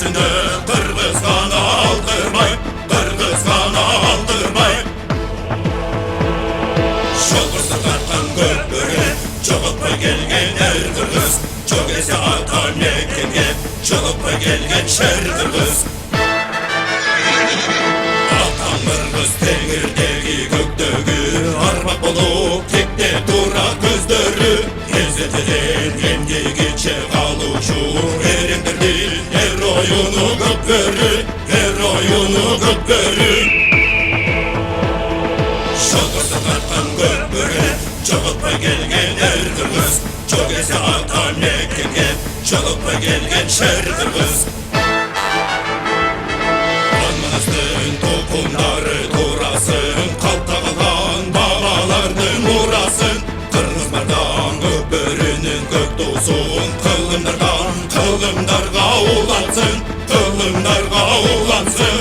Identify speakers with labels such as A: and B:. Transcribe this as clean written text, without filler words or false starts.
A: üstünde Kırgız kanı aldırmayın, Kırgız kanı aldırmayın. Şokursa tartan gökböre, çoğuppa gelgen er Kırgız, çok ese atan ekenge, çoğuppa gelgen şer Kırgız. Atan Kırgız tegirdegi göktөгü, armak olup tekte dura gözleri, İzzetidin yengegiçe kaluşu, erindirdi her oyunu gökbörü, her oyunu gökbörü. Şokursa tartan gökböre, çoğuppa gelgen er Kırgız, çok ese atan ekenge, çoğuppa gelgen şer Kırgız. Anmanastın topunları turasın, kalkta kalan babalardın murasın. Kırgız mardan gökbörünün göktuğsun, kılımdarga ulansın, kılımdarga ulansın.